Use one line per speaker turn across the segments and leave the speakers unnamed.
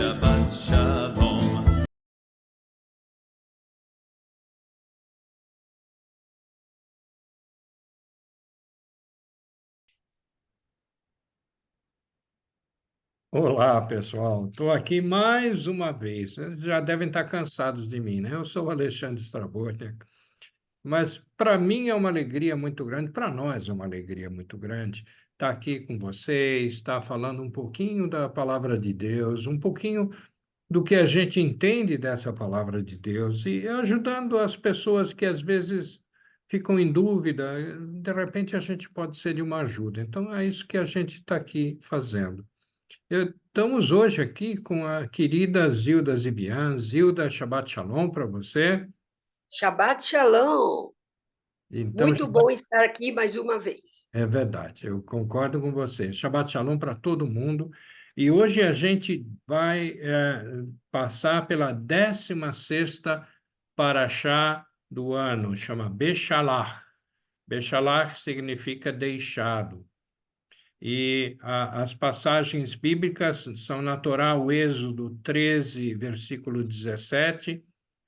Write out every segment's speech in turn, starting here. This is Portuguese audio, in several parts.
Shabbat Shalom.
Olá, pessoal. Estou aqui mais uma vez. Vocês já devem estar cansados de mim, né? Eu sou o Alexandre Strabotniak, mas para mim é uma alegria muito grande, para nós é uma alegria muito grande estar aqui com vocês, estar falando um pouquinho da palavra de Deus, um pouquinho do que a gente entende dessa palavra de Deus e ajudando as pessoas que às vezes ficam em dúvida. De repente a gente pode ser de uma ajuda. Então é isso que a gente está aqui fazendo. Estamos hoje aqui com a querida Zilda Zibian. Zilda, Shabbat Shalom para você.
Shabbat Shalom.
Então,
Muito bom estar aqui mais uma vez.
é verdade, eu concordo com você. Shabbat Shalom para todo mundo. E hoje a gente vai passar pela 16ª Parashá do ano, chama Beshalach. Beshalach significa deixado. E as passagens bíblicas são na Torá, o Êxodo 13, versículo 17,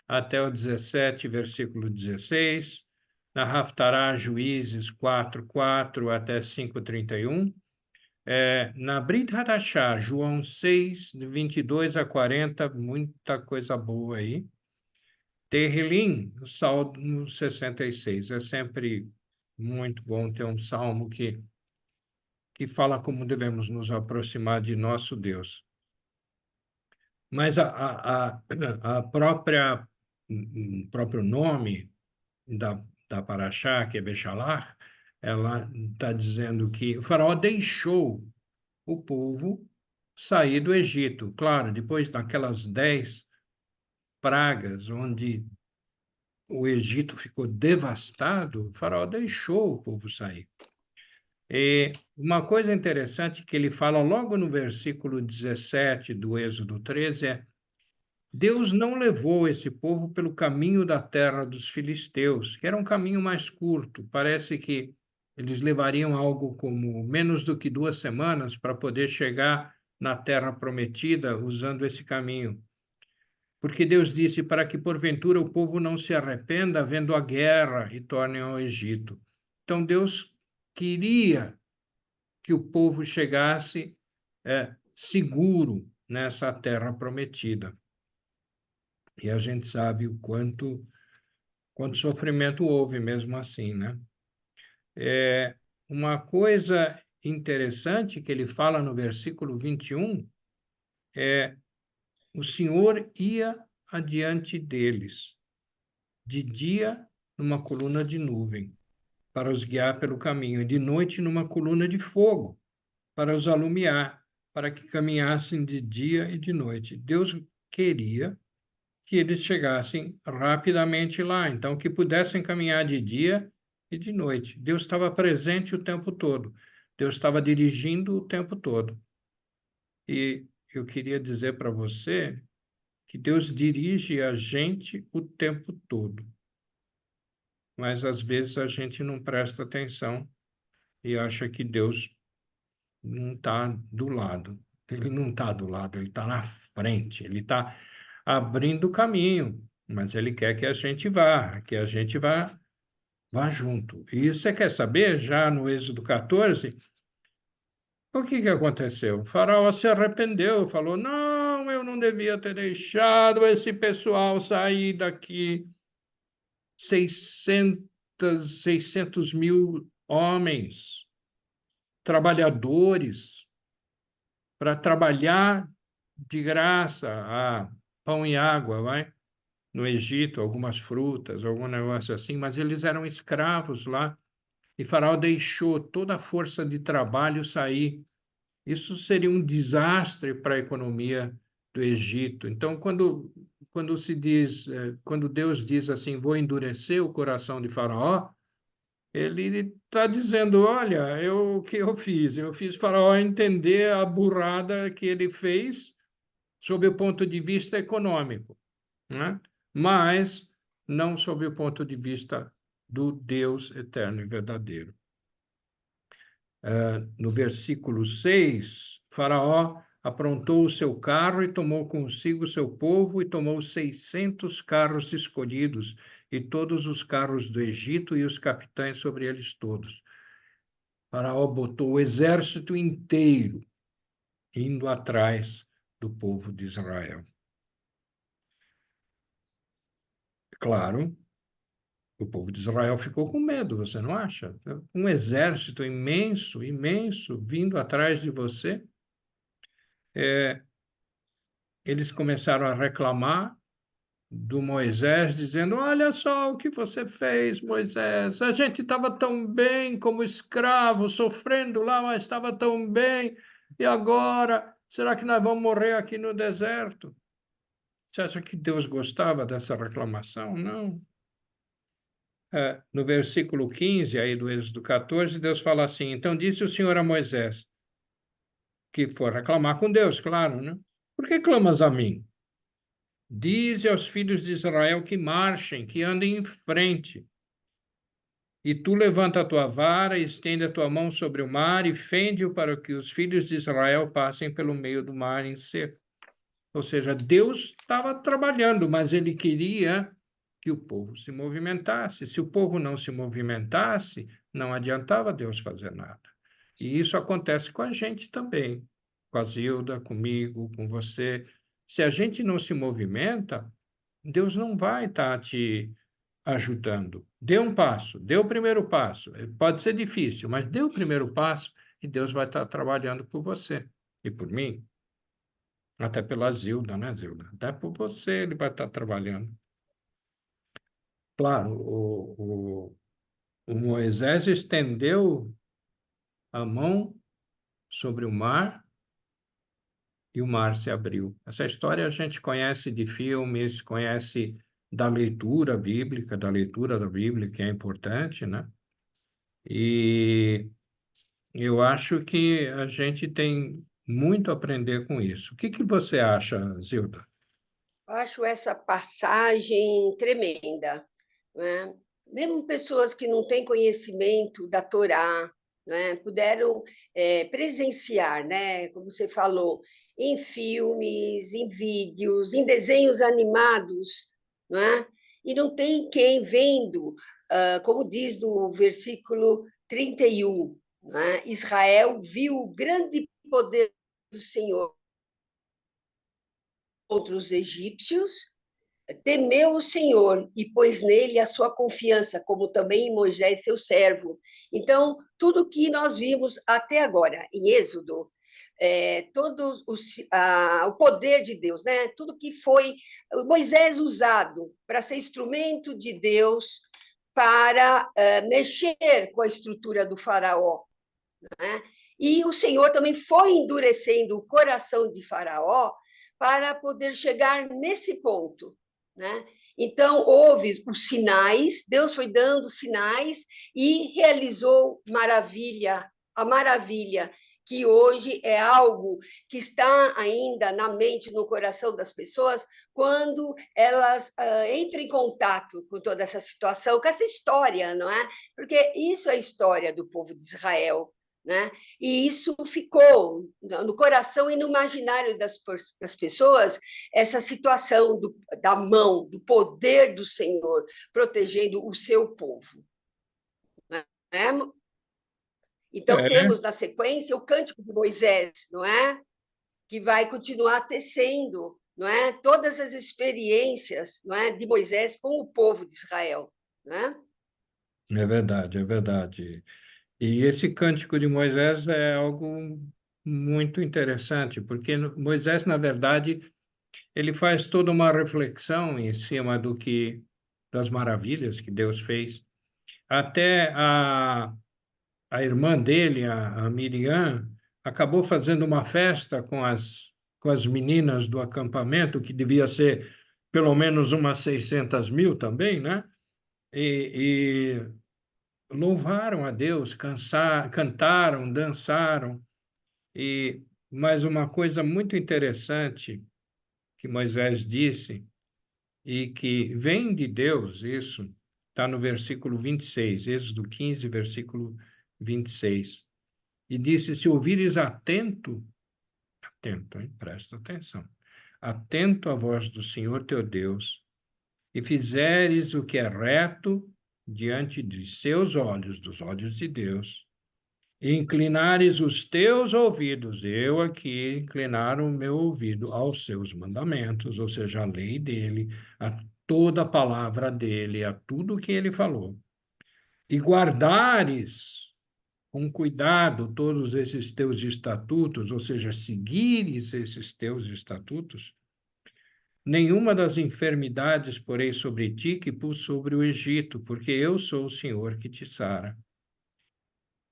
até o 17, versículo 16. Na Haftará, Juízes 4, 4 até 5:31. Na Brit Hadashah, João 6, de 22 a 40, muita coisa boa aí. Terrilim, o Salmo 66. É sempre muito bom ter um salmo que fala como devemos nos aproximar de nosso Deus. Mas a própria, o próprio nome da Paraxá, que é Bechalach, ela está dizendo que o faraó deixou o povo sair do Egito. Claro, depois daquelas 10 pragas, onde o Egito ficou devastado, o faraó deixou o povo sair. E uma coisa interessante que ele fala logo no versículo 17 do Êxodo 13 é: Deus não levou esse povo pelo caminho da terra dos filisteus, que era um caminho mais curto. Parece que eles levariam algo como menos do que 2 semanas para poder chegar na terra prometida usando esse caminho. Porque Deus disse para que porventura o povo não se arrependa vendo a guerra e tornem ao Egito. Então Deus queria que o povo chegasse seguro nessa terra prometida. E a gente sabe o quanto sofrimento houve mesmo assim, né? Uma coisa interessante que ele fala no versículo 21 é: o Senhor ia adiante deles, de dia numa coluna de nuvem, para os guiar pelo caminho, e de noite numa coluna de fogo, para os alumiar, para que caminhassem de dia e de noite. Deus queria que eles chegassem rapidamente lá, então que pudessem caminhar de dia e de noite. Deus estava presente o tempo todo. Deus estava dirigindo o tempo todo. E eu queria dizer para você que Deus dirige a gente o tempo todo. Mas às vezes a gente não presta atenção e acha que Deus não está do lado. Ele não está do lado, ele está na frente, ele está abrindo o caminho, mas ele quer que a gente vá, que a gente vá junto. E você quer saber, já no Êxodo 14, o que aconteceu? O faraó se arrependeu, falou: não, eu não devia ter deixado esse pessoal sair daqui. 600 mil homens, trabalhadores, para trabalhar de graça a pão e água, vai? No Egito, algumas frutas, algum negócio assim, mas eles eram escravos lá. E Faraó deixou toda a força de trabalho sair. Isso seria um desastre para a economia do Egito. Então, quando Deus diz assim, vou endurecer o coração de Faraó, ele está dizendo, olha, o que eu fiz? Eu fiz Faraó entender a burrada que ele fez sob o ponto de vista econômico, né? Mas não sob o ponto de vista do Deus eterno e verdadeiro. No versículo 6, Faraó aprontou o seu carro e tomou consigo o seu povo e tomou 600 carros escolhidos e todos os carros do Egito e os capitães sobre eles todos. Faraó botou o exército inteiro indo atrás do povo de Israel. Claro, o povo de Israel ficou com medo, você não acha? Um exército imenso, imenso, vindo atrás de você. Eles começaram a reclamar do Moisés, dizendo: Olha só o que você fez, Moisés. A gente estava tão bem como escravo, sofrendo lá, mas estava tão bem. E agora, será que nós vamos morrer aqui no deserto? Você acha que Deus gostava dessa reclamação? Não. No versículo 15, aí do Êxodo 14, Deus fala assim: Então disse o Senhor a Moisés, que for reclamar com Deus, claro, né? Por que clamas a mim? Dize aos filhos de Israel que marchem, que andem em frente. E tu levanta a tua vara, estende a tua mão sobre o mar e fende-o para que os filhos de Israel passem pelo meio do mar em seco. Ou seja, Deus estava trabalhando, mas ele queria que o povo se movimentasse. Se o povo não se movimentasse, não adiantava Deus fazer nada. E isso acontece com a gente também, com a Zilda, comigo, com você. Se a gente não se movimenta, Deus não vai estar te ajudando. Dê um passo, dê o primeiro passo. Pode ser difícil, mas dê o primeiro passo e Deus vai estar trabalhando por você e por mim. Até pela Zilda, né, Zilda? Até por você ele vai estar trabalhando. Claro, o Moisés estendeu a mão sobre o mar e o mar se abriu. Essa história a gente conhece de filmes, conhece da leitura bíblica, da leitura da Bíblia, que é importante, né? E eu acho que a gente tem muito a aprender com isso. O que que você acha, Zilda?
Acho essa passagem tremenda, né? Mesmo pessoas que não têm conhecimento da Torá, né, puderam presenciar, né, como você falou, em filmes, em vídeos, em desenhos animados, né? E não tem quem vendo, como diz no versículo 31, né, Israel viu o grande poder do Senhor contra os egípcios, temeu o Senhor e pôs nele a sua confiança, como também em Moisés, seu servo. Então, tudo que nós vimos até agora, em Êxodo, o poder de Deus, né? Tudo que foi Moisés usado para ser instrumento de Deus para mexer com a estrutura do faraó, né? E o Senhor também foi endurecendo o coração de Faraó para poder chegar nesse ponto, né? Então, houve os sinais, Deus foi dando sinais e realizou a maravilha, que hoje é algo que está ainda na mente, no coração das pessoas, quando elas entram em contato com toda essa situação, com essa história, não é? Porque isso é a história do povo de Israel, né? E isso ficou no coração e no imaginário das pessoas, essa situação da mão, do poder do Senhor protegendo o seu povo, né? Então,
É,
temos na sequência o Cântico de Moisés, não é? Que vai continuar tecendo, não é? Todas as experiências, não é? De Moisés com o povo de Israel, não é?
é verdade, é verdade. E esse cântico de Moisés é algo muito interessante, porque Moisés, na verdade, ele faz toda uma reflexão em cima das maravilhas que Deus fez. Até a irmã dele, a Miriam, acabou fazendo uma festa com as meninas do acampamento, que devia ser pelo menos umas 600.000 também, né? E louvaram a Deus, cantaram, dançaram. E mais uma coisa muito interessante que Moisés disse, e que vem de Deus, isso está no versículo 26, Êxodo 15, versículo 26. E disse: Se ouvires atento, hein? Presta atenção. Atento à voz do Senhor teu Deus, e fizeres o que é reto diante de seus olhos, dos olhos de Deus, e inclinares os teus ouvidos, eu aqui inclinar o meu ouvido aos seus mandamentos, ou seja, a lei dele, a toda a palavra dele, a tudo que ele falou, e guardares com cuidado todos esses teus estatutos, ou seja, seguires esses teus estatutos, nenhuma das enfermidades porei sobre ti que pus sobre o Egito, porque eu sou o Senhor que te sara.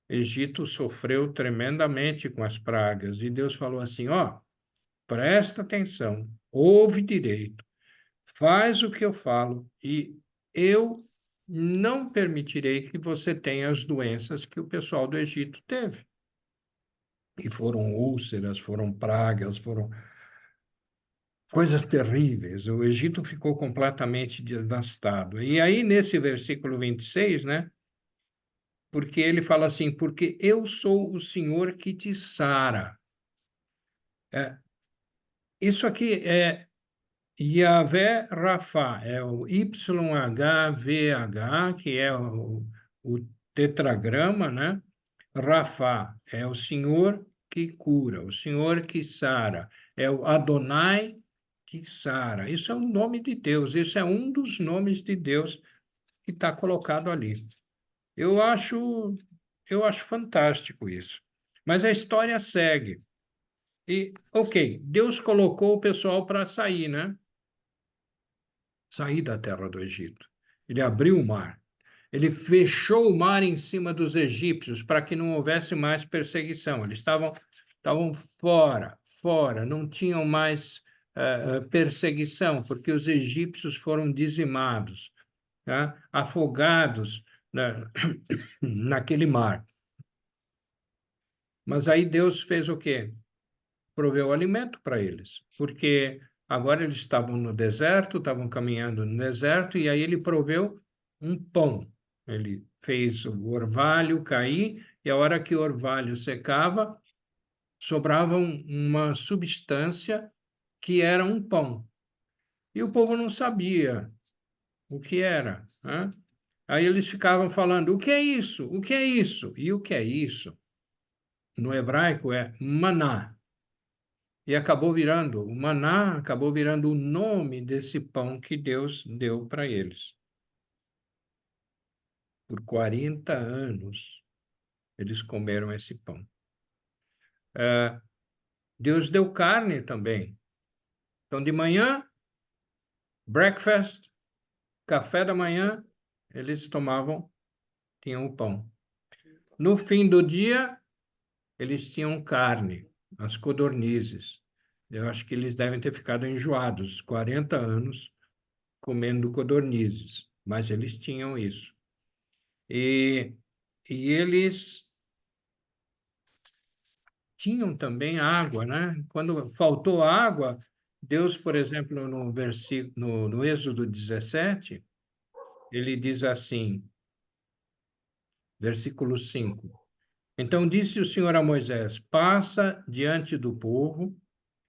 Egito sofreu tremendamente com as pragas, e Deus falou assim, ó, presta atenção, ouve direito, faz o que eu falo, e eu não permitirei que você tenha as doenças que o pessoal do Egito teve. E foram úlceras, foram pragas, foram coisas terríveis. O Egito ficou completamente devastado. E aí, nesse versículo 26, né? Porque ele fala assim, porque eu sou o Senhor que te sara. Isso aqui é Yahvé Rafá, é o YHVH, que é o tetragrama, né? Rafá é o Senhor que cura, o Senhor que sara, é o Adonai que sara. Isso é um nome de Deus, isso é um dos nomes de Deus que está colocado ali. Eu acho, eu acho fantástico isso. Mas a história segue. E, ok, Deus colocou o pessoal para sair, né? Sair da terra do Egito. Ele abriu o mar. Ele fechou o mar em cima dos egípcios para que não houvesse mais perseguição. Eles estavam fora, não tinham mais perseguição, porque os egípcios foram dizimados, tá? Afogados naquele mar. Mas aí Deus fez o quê? Proveu alimento para eles, porque agora eles estavam no deserto, estavam caminhando no deserto, e aí ele proveu um pão. Ele fez o orvalho cair, e a hora que o orvalho secava, sobrava uma substância que era um pão. E o povo não sabia o que era, né? Aí eles ficavam falando: o que é isso? O que é isso? E o que é isso? No hebraico é maná. E o maná acabou virando o nome desse pão que Deus deu para eles. Por 40 anos, eles comeram esse pão. Deus deu carne também. Então, de manhã, breakfast, café da manhã, eles tinham o pão. No fim do dia, eles tinham carne, as codornizes. Eu acho que eles devem ter ficado enjoados, 40 anos comendo codornizes, mas eles tinham isso. E eles tinham também água, né? Quando faltou água, Deus, por exemplo, no Êxodo 17, ele diz assim, versículo 5. Então disse o Senhor a Moisés: passa diante do povo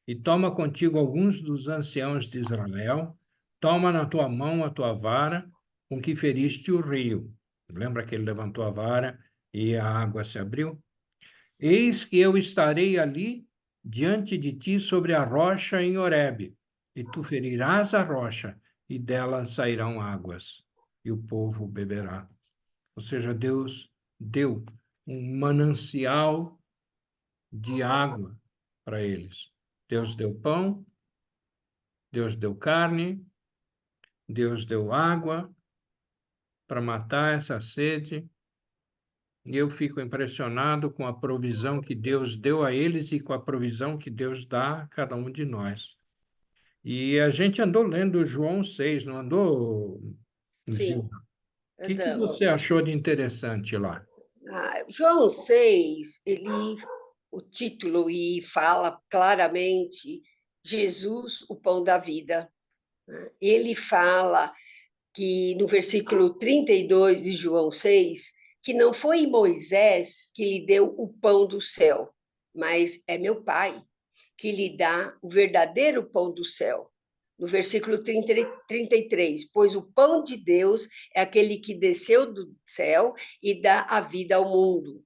e toma contigo alguns dos anciãos de Israel, toma na tua mão a tua vara com que feriste o rio. Lembra que ele levantou a vara e a água se abriu? Eis que eu estarei ali diante de ti sobre a rocha em Horebe, e tu ferirás a rocha, e dela sairão águas, e o povo beberá. Ou seja, Deus deu um manancial de água para eles. Deus deu pão, Deus deu carne, Deus deu água para matar essa sede. E eu fico impressionado com a provisão que Deus deu a eles e com a provisão que Deus dá a cada um de nós. E a gente andou lendo João 6, não andou, Gil?
Sim,
O que você
andamos.
achou de interessante lá?
João 6, o título e fala claramente Jesus, o pão da vida. Ele fala que no versículo 32 de João 6, que não foi Moisés que lhe deu o pão do céu, mas é meu Pai. que lhe dá o verdadeiro pão do céu. No versículo 33, pois o pão de Deus é aquele que desceu do céu e dá a vida ao mundo.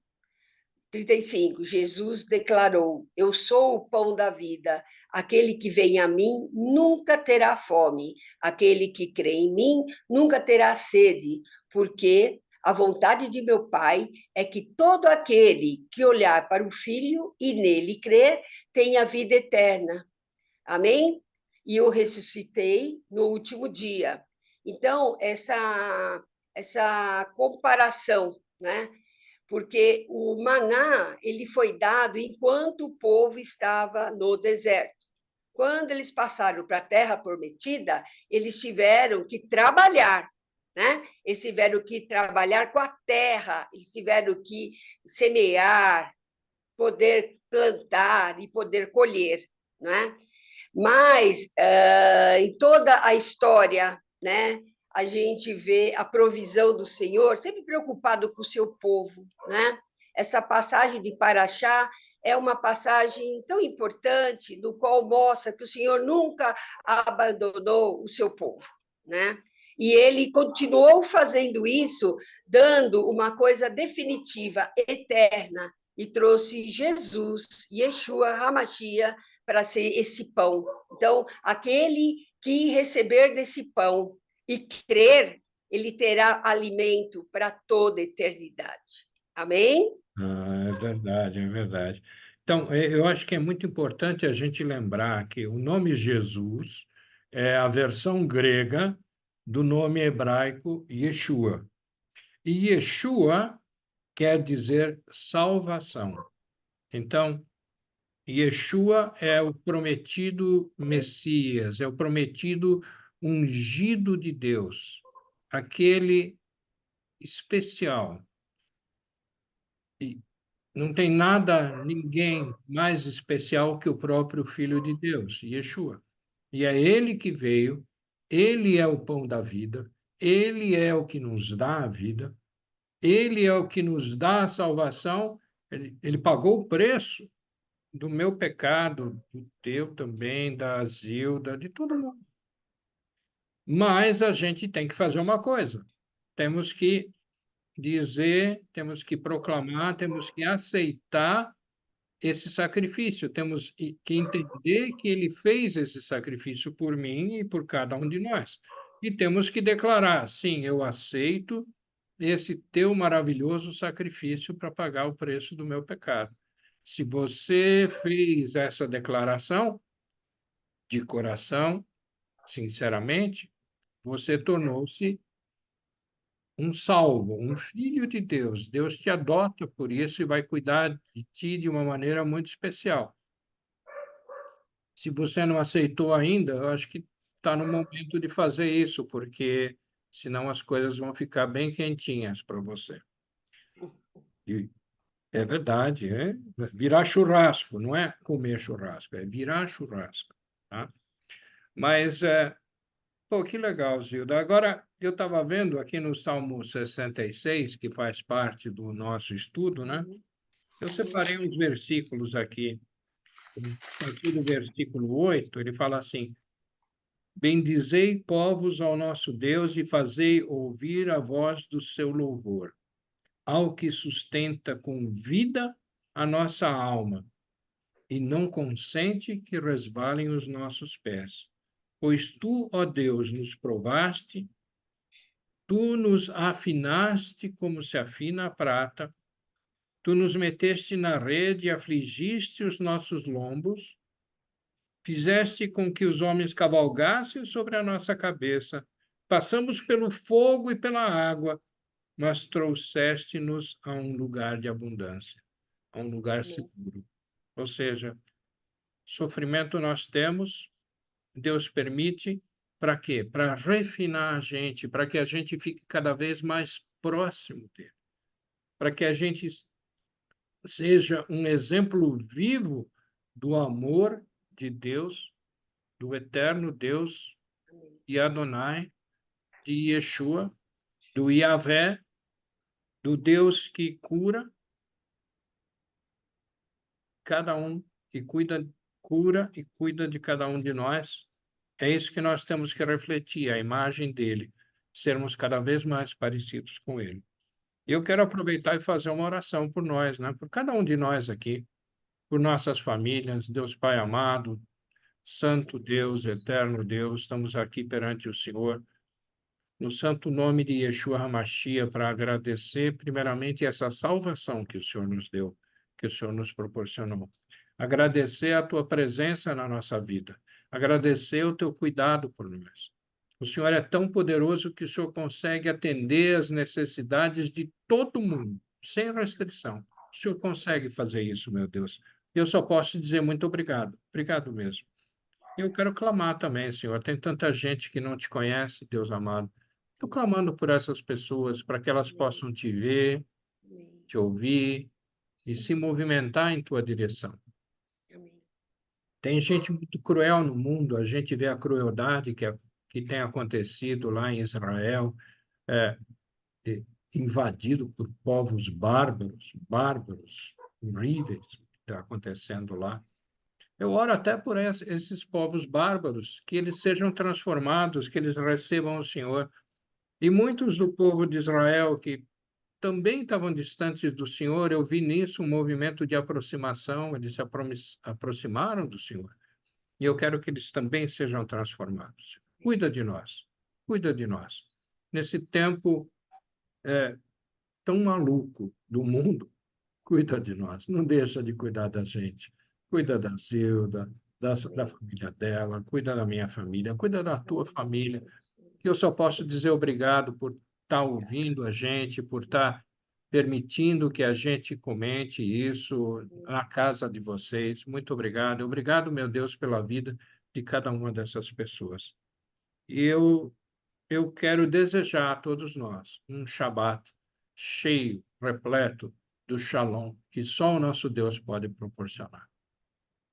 35, Jesus declarou: eu sou o pão da vida. Aquele que vem a mim nunca terá fome. Aquele que crê em mim nunca terá sede, porque a vontade de meu Pai é que todo aquele que olhar para o Filho e nele crer tenha vida eterna. Amém? E eu ressuscitei no último dia. Então, essa comparação, né? Porque o maná ele foi dado enquanto o povo estava no deserto. Quando eles passaram para a terra prometida, eles tiveram que trabalhar, né? Eles tiveram que trabalhar com a terra, eles tiveram que semear, poder plantar e poder colher, né? Mas em toda a história, né, a gente vê a provisão do Senhor, sempre preocupado com o seu povo, né? Essa passagem de Paraxá é uma passagem tão importante, no qual mostra que o Senhor nunca abandonou o seu povo, né? E ele continuou fazendo isso, dando uma coisa definitiva, eterna, e trouxe Jesus, Yeshua HaMashiach, para ser esse pão. Então, aquele que receber desse pão e crer, ele terá alimento para toda a eternidade. Amém?
É verdade, é verdade. Então, eu acho que é muito importante a gente lembrar que o nome Jesus é a versão grega do nome hebraico Yeshua. E Yeshua quer dizer salvação. Então, Yeshua é o prometido Messias, é o prometido ungido de Deus, aquele especial. E não tem nada, ninguém mais especial que o próprio Filho de Deus, Yeshua. E é ele que veio, ele é o pão da vida, ele é o que nos dá a vida, ele é o que nos dá a salvação, ele pagou o preço do meu pecado, do teu também, da Zilda, de todo mundo. Mas a gente tem que fazer uma coisa: temos que dizer, temos que proclamar, temos que aceitar esse sacrifício, temos que entender que ele fez esse sacrifício por mim e por cada um de nós. E temos que declarar: sim, eu aceito esse teu maravilhoso sacrifício para pagar o preço do meu pecado. Se você fez essa declaração de coração, sinceramente, você tornou-se um salvo, um filho de Deus. Deus te adota por isso e vai cuidar de ti de uma maneira muito especial. Se você não aceitou ainda, eu acho que está no momento de fazer isso, porque senão as coisas vão ficar bem quentinhas para você. E é verdade, é virar churrasco, não é comer churrasco, é virar churrasco, tá? Mas, pô, que legal, Zilda. Agora, eu estava vendo aqui no Salmo 66, que faz parte do nosso estudo, né? Eu separei uns versículos aqui. A partir do versículo 8, ele fala assim: bendizei povos ao nosso Deus e fazei ouvir a voz do seu louvor, ao que sustenta com vida a nossa alma e não consente que resvalem os nossos pés. Pois tu, ó Deus, nos provaste, tu nos afinaste como se afina a prata, tu nos meteste na rede e afligiste os nossos lombos, fizeste com que os homens cavalgassem sobre a nossa cabeça. Passamos pelo fogo e pela água, mas trouxeste-nos a um lugar de abundância, a um lugar
Amém.
seguro. Ou seja, sofrimento nós temos, Deus permite, para quê? Para refinar a gente, para que a gente fique cada vez mais próximo dele, para que a gente seja um exemplo vivo do amor de Deus, do eterno Deus,
Amém.
de Adonai, de Yeshua, do Yahvé, do Deus que cura, cada um, que cuida cura e cuida de cada um de nós. É isso que nós temos que refletir, a imagem dele, sermos cada vez mais parecidos com ele. E eu quero aproveitar e fazer uma oração por nós, né? Por cada um de nós aqui, por nossas famílias, Deus Pai amado, Santo Deus, eterno Deus, estamos aqui perante o Senhor, no santo nome de Yeshua HaMashiach, para agradecer primeiramente essa salvação que o Senhor nos deu, que o Senhor nos proporcionou. Agradecer a tua presença na nossa vida, agradecer o teu cuidado por nós. O Senhor é tão poderoso que o Senhor consegue atender as necessidades de todo mundo, sem restrição. O Senhor consegue fazer isso, meu Deus. Eu só posso dizer muito obrigado. Obrigado mesmo. Eu quero clamar também, Senhor. Tem tanta gente que não te conhece, Deus amado. Estou clamando por essas pessoas, para que elas possam te ver,
Amém.
te ouvir e
Sim.
se movimentar em tua direção.
Amém.
Tem gente muito cruel no mundo, a gente vê a crueldade que tem acontecido lá em Israel, é, invadido por povos bárbaros, horríveis, que está acontecendo lá. Eu oro até por esses povos bárbaros, que eles sejam transformados, que eles recebam o Senhor. E muitos do povo de Israel que também estavam distantes do Senhor, eu vi nisso um movimento de aproximação, eles se aproximaram do Senhor. E eu quero que eles também sejam transformados. Cuida de nós, cuida de nós. Nesse tempo tão maluco do mundo, cuida de nós, não deixa de cuidar da gente. Cuida da Zilda, da
Amém.
família dela, cuida da minha família, cuida da tua
Amém.
família. Eu só posso dizer obrigado por estar ouvindo a gente, por estar permitindo que a gente comente isso na casa de vocês. Muito obrigado. Obrigado, meu Deus, pela vida de cada uma dessas pessoas. E eu quero desejar a todos nós um Shabat cheio, repleto do Shalom, que só o nosso Deus pode proporcionar.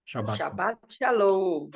Shabbat.
Shabbat Shalom.